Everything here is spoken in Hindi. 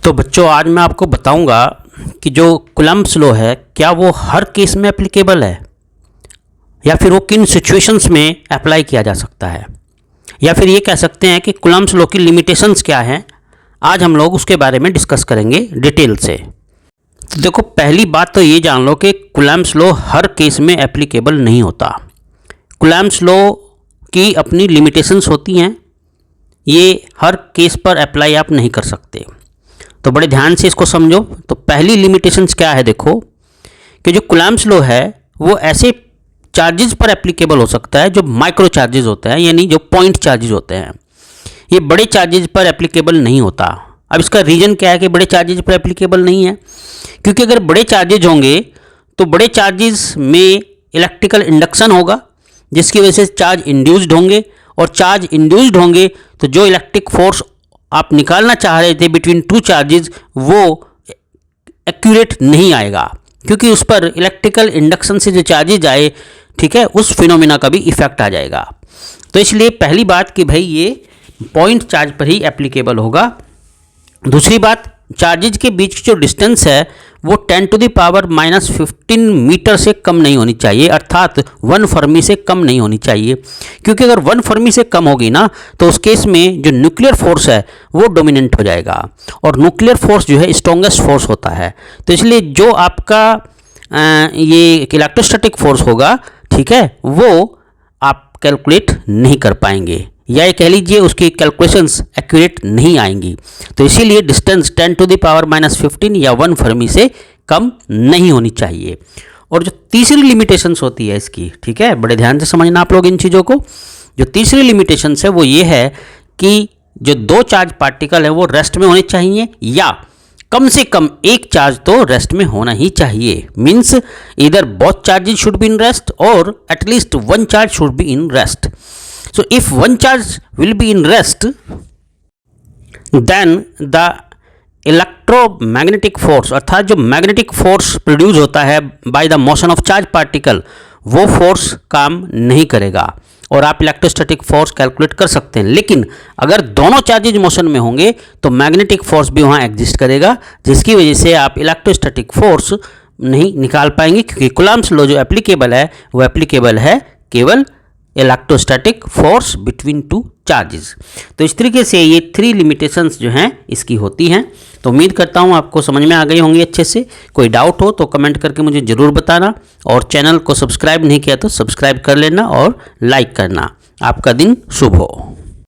तो बच्चों आज मैं आपको बताऊंगा कि जो कूलम्ब्स लॉ है क्या वो हर केस में एप्लीकेबल है या फिर वो किन सिचुएशंस में अप्लाई किया जा सकता है, या फिर ये कह सकते हैं कि कूलम्ब्स लॉ की लिमिटेशंस क्या हैं। आज हम लोग उसके बारे में डिस्कस करेंगे डिटेल से। तो देखो, पहली बात तो ये जान लो कि कूलम्ब्स लॉ हर केस में एप्लीकेबल नहीं होता। कूलम्ब्स लॉ की अपनी लिमिटेशंस होती हैं, ये हर केस पर अप्लाई आप नहीं कर सकते। तो बड़े ध्यान से इसको समझो। तो पहली लिमिटेशंस क्या है, देखो कि जो कूलम्ब्स लॉ है वो ऐसे चार्जेस पर एप्लीकेबल हो सकता है जो माइक्रो चार्जेस होते हैं, यानी जो पॉइंट चार्जेस होते हैं। ये बड़े चार्जेस पर एप्लीकेबल नहीं होता। अब इसका रीज़न क्या है कि बड़े चार्जेस पर एप्लीकेबल नहीं है? क्योंकि अगर बड़े चार्जेज होंगे तो बड़े चार्जेस में इलेक्ट्रिकल इंडक्शन होगा, जिसकी वजह से चार्ज इंड्यूस्ड होंगे, और चार्ज इंड्यूस्ड होंगे तो जो इलेक्ट्रिक फोर्स आप निकालना चाह रहे थे बिटवीन टू चार्जेस वो एक्यूरेट नहीं आएगा, क्योंकि उस पर इलेक्ट्रिकल इंडक्शन से जो चार्जेज आए, ठीक है, उस फिनोमिना का भी इफेक्ट आ जाएगा। तो इसलिए पहली बात कि भाई ये पॉइंट चार्ज पर ही एप्लीकेबल होगा। दूसरी बात, चार्जेज के बीच की जो डिस्टेंस है वो 10⁻⁻15 मीटर से कम नहीं होनी चाहिए, अर्थात 1 फर्मी से कम नहीं होनी चाहिए। क्योंकि अगर 1 फर्मी से कम होगी ना तो उस केस में जो न्यूक्लियर फोर्स है वो डोमिनेंट हो जाएगा, और न्यूक्लियर फोर्स जो है स्ट्रॉन्गेस्ट फोर्स होता है। तो इसलिए जो आपका ये इलेक्ट्रोस्टैटिक फोर्स होगा, ठीक है, वो आप कैलकुलेट नहीं कर पाएंगे, या ये कह लीजिए उसकी कैलकुलेशंस एक्यूरेट नहीं आएंगी। तो इसीलिए डिस्टेंस 10⁻⁻15 या 1 फर्मी से कम नहीं होनी चाहिए। और जो तीसरी लिमिटेशंस होती है इसकी, ठीक है, बड़े ध्यान से समझना आप लोग इन चीज़ों को। जो तीसरी लिमिटेशंस है वो ये है कि जो 2 चार्ज पार्टिकल है वो रेस्ट में होने चाहिए, या कम से कम एक चार्ज तो रेस्ट में होना ही चाहिए। मीन्स इधर both charges should be in rest और at least 1 charge should be in rest. So if 1 charge will be in rest, then the electromagnetic force अर्थात जो मैग्नेटिक फोर्स प्रोड्यूस होता है by the motion of charge particle, वो फोर्स काम नहीं करेगा और आप इलेक्ट्रोस्टैटिक फोर्स कैलकुलेट कर सकते हैं। लेकिन अगर दोनों चार्जेज मोशन में होंगे तो मैग्नेटिक फोर्स भी वहाँ एग्जिस्ट करेगा, जिसकी वजह से आप इलेक्ट्रोस्टैटिक फोर्स नहीं निकाल पाएंगे, क्योंकि कूलम्ब्स लॉ जो एप्लीकेबल है वो एप्लीकेबल है केवल electrostatic force between two charges. तो इस तरीके से ये 3 लिमिटेशंस जो हैं इसकी होती हैं। तो उम्मीद करता हूँ आपको समझ में आ गई होंगी अच्छे से। कोई डाउट हो तो कमेंट करके मुझे ज़रूर बताना, और चैनल को सब्सक्राइब नहीं किया तो सब्सक्राइब कर लेना और लाइक करना। आपका दिन शुभ हो।